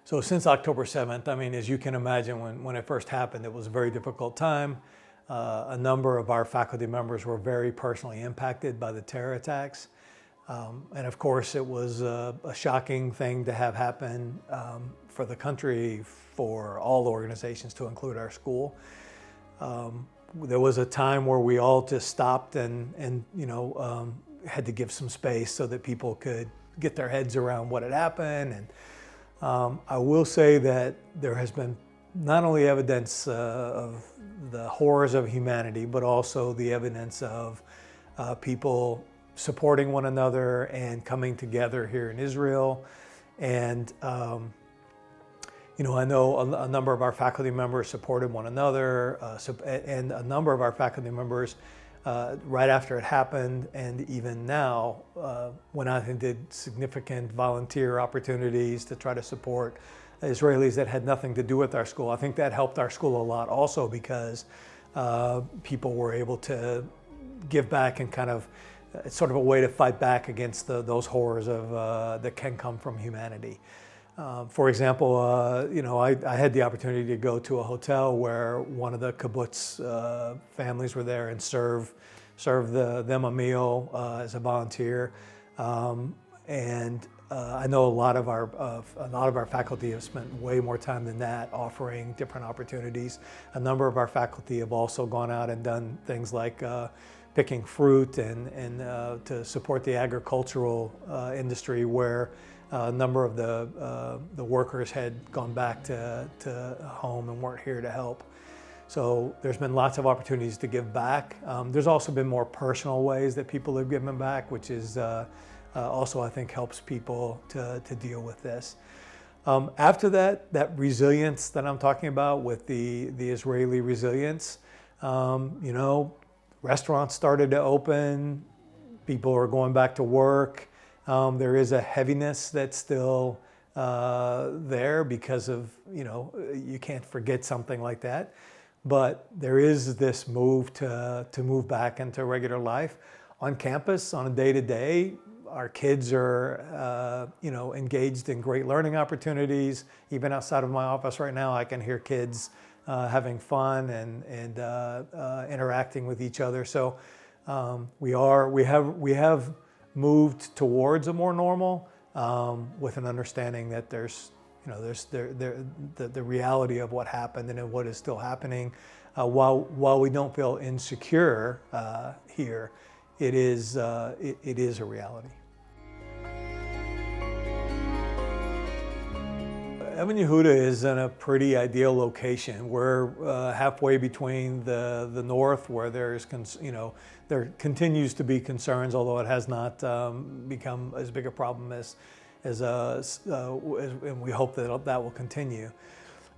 So since October 7th, I mean, as you can imagine, when it first happened, it was a very difficult time. A number of our faculty members were very personally impacted by the terror attacks. And of course, it was a shocking thing to have happen for the country, for all organizations, to include our school. There was a time where we all just stopped and had to give some space so that people could get their heads around what had happened. And I will say that there has been not only evidence of the horrors of humanity, but also the evidence of people supporting one another and coming together here in Israel. And I know a number of our faculty members supported one another, and a number of our faculty members, right after it happened, and even now, went out and did significant volunteer opportunities to try to support Israelis that had nothing to do with our school. I think that helped our school a lot also, because people were able to give back and kind of, it's sort of a way to fight back against those horrors that can come from humanity. For example, I had the opportunity to go to a hotel where one of the kibbutz families were there and serve them a meal as a volunteer. And I know a lot of our faculty have spent way more time than that offering different opportunities. A number of our faculty have also gone out and done things like picking fruit and to support the agricultural industry, where a number of the workers had gone back to home and weren't here to help. So there's been lots of opportunities to give back. There's also been more personal ways that people have given back, which is also, I think, helps people to deal with this. After that resilience that I'm talking about with the Israeli resilience, restaurants started to open, people are going back to work. There is a heaviness that's still there because of, you can't forget something like that. But there is this move to move back into regular life. On campus, on a day-to-day, our kids are, engaged in great learning opportunities. Even outside of my office right now, I can hear kids having fun and interacting with each other. So we have moved towards a more normal, with an understanding that there's the reality of what happened and what is still happening. While we don't feel insecure here, it is a reality. Even Yehuda is in a pretty ideal location. We're halfway between the north, where there continues to be concerns, although it has not become as big a problem as and we hope that will continue.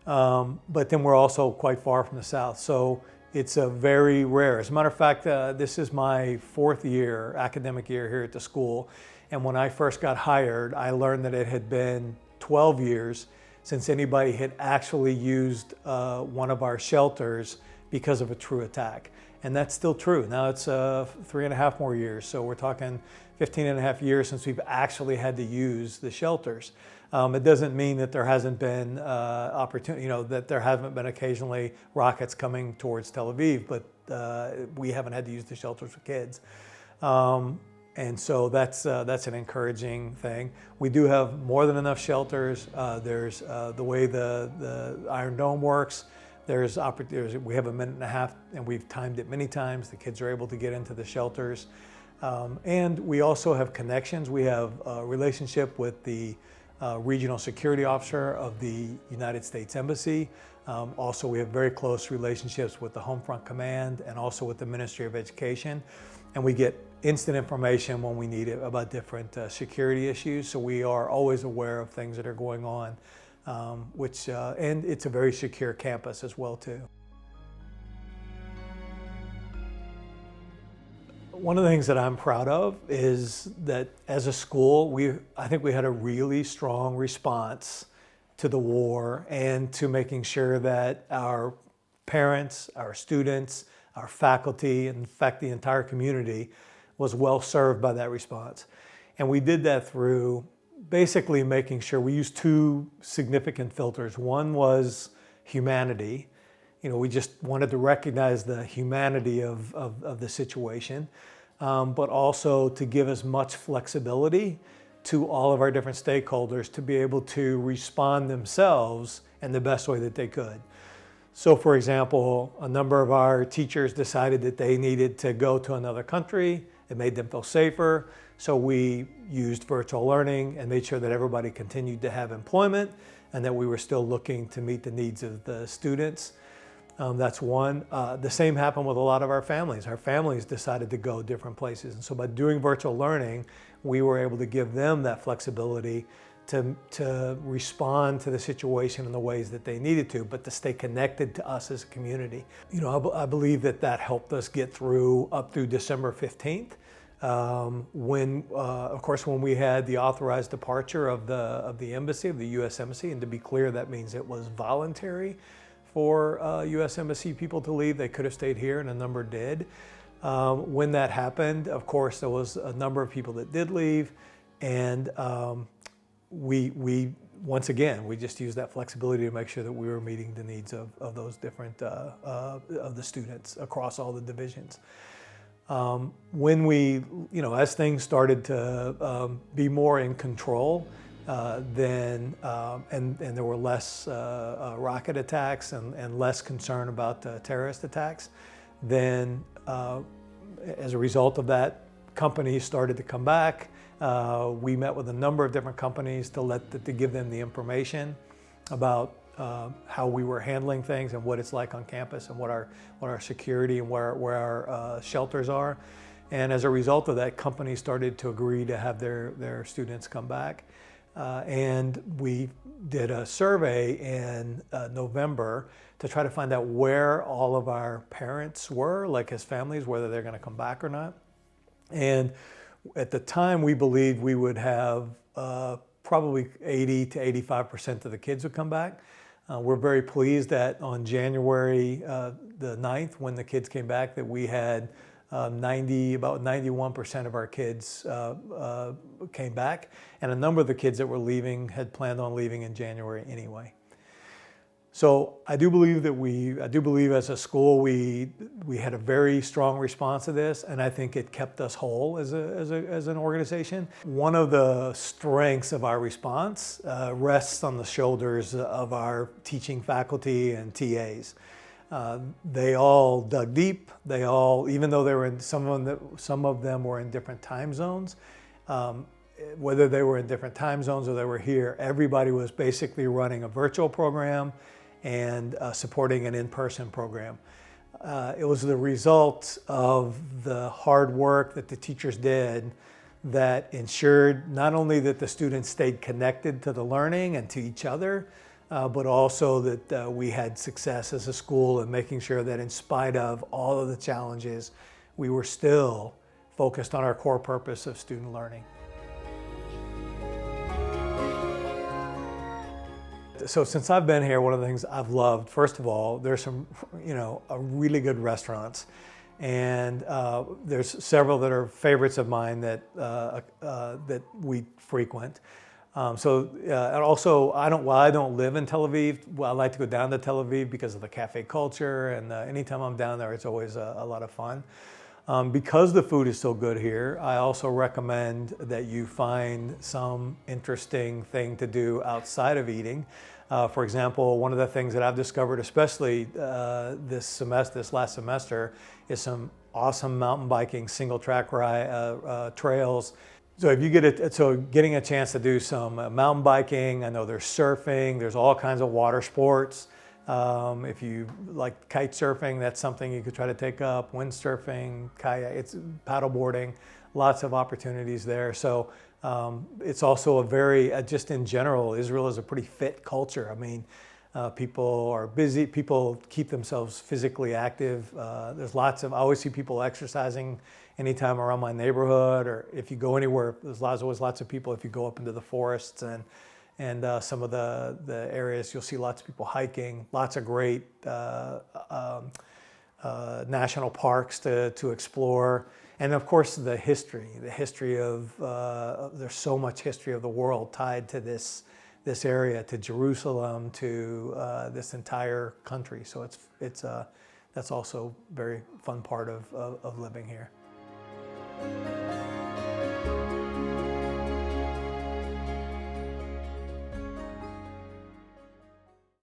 But then we're also quite far from the south, so it's a very rare. As a matter of fact, this is my fourth academic year here at the school, and when I first got hired, I learned that it had been 12 years since anybody had actually used one of our shelters because of a true attack. And that's still true. Now it's 3.5 more years. So we're talking 15.5 years since we've actually had to use the shelters. It doesn't mean that there hasn't been opportunity, that there haven't been occasionally rockets coming towards Tel Aviv, but we haven't had to use the shelters for kids. And so that's an encouraging thing. We do have more than enough shelters. There's the way the Iron Dome works. We have 1.5 minutes, and we've timed it many times. The kids are able to get into the shelters. And we also have connections. We have a relationship with the regional security officer of the United States Embassy. Also, we have very close relationships with the Homefront Command and also with the Ministry of Education. And we get instant information when we need it about different security issues. So we are always aware of things that are going on, and it's a very secure campus as well too. One of the things that I'm proud of is that as a school, I think we had a really strong response to the war and to making sure that our parents, our students, our faculty, and in fact the entire community was well served by that response. And we did that through basically making sure we used two significant filters. One was humanity. We just wanted to recognize the humanity of the situation, but also to give as much flexibility to all of our different stakeholders to be able to respond themselves in the best way that they could. So for example, a number of our teachers decided that they needed to go to another country. It made them feel safer. So we used virtual learning and made sure that everybody continued to have employment and that we were still looking to meet the needs of the students. That's one. The same happened with a lot of our families. Our families decided to go different places. And so by doing virtual learning, we were able to give them that flexibility to respond to the situation in the ways that they needed to, but to stay connected to us as a community. I believe that helped us get through up through December 15th. Of course, when we had the authorized departure of the embassy, of the U.S. Embassy, and to be clear, that means it was voluntary for U.S. Embassy people to leave. They could have stayed here, and a number did. When that happened, of course, there was a number of people that did leave, and we once again, we just used that flexibility to make sure that we were meeting the needs of those different, of the students across all the divisions. When we, as things started to be more in control, and there were less rocket attacks and less concern about terrorist attacks, then as a result of that, companies started to come back. We met with a number of different companies to give them the information about how we were handling things and what it's like on campus and what our security and where our shelters are. And as a result of that, companies started to agree to have their students come back. And we did a survey in November to try to find out where all of our parents were, like as families, whether they're going to come back or not. And at the time, we believed we would have probably 80 to 85% of the kids would come back. We're very pleased that on January the 9th, when the kids came back, that we had about 91% of our kids came back, and a number of the kids that were leaving had planned on leaving in January anyway. So I do believe as a school we had a very strong response to this, and I think it kept us whole as an organization. One of the strengths of our response rests on the shoulders of our teaching faculty and TAs. They all dug deep. They all, even though they were in some of them were in different time zones, whether they were in different time zones or they were here, everybody was basically running a virtual program and supporting an in-person program. It was the result of the hard work that the teachers did that ensured not only that the students stayed connected to the learning and to each other, but also that we had success as a school in making sure that in spite of all of the challenges, we were still focused on our core purpose of student learning. So since I've been here, one of the things I've loved, first of all, there's some, really good restaurants. And there's several that are favorites of mine that we frequent. And also, while I don't live in Tel Aviv, I like to go down to Tel Aviv because of the cafe culture. And anytime I'm down there, it's always a lot of fun. Because the food is so good here, I also recommend that you find some interesting thing to do outside of eating. For example, one of the things that I've discovered, especially this last semester, is some awesome mountain biking, single track trails. So if you getting a chance to do some mountain biking, I know there's surfing, there's all kinds of water sports. If you like kite surfing, that's something you could try to take up. Windsurfing, kayak, it's paddleboarding, lots of opportunities there. So it's also just in general, Israel is a pretty fit culture. I mean, people are busy, people keep themselves physically active. I always see people exercising anytime around my neighborhood, or if you go anywhere, there's always lots of people. If you go up into the forests and some of the areas, you'll see lots of people hiking, lots of great national parks to explore. And of course, the history of, there's so much history of the world tied to this area, to Jerusalem, to this entire country. So that's also a very fun part of living here.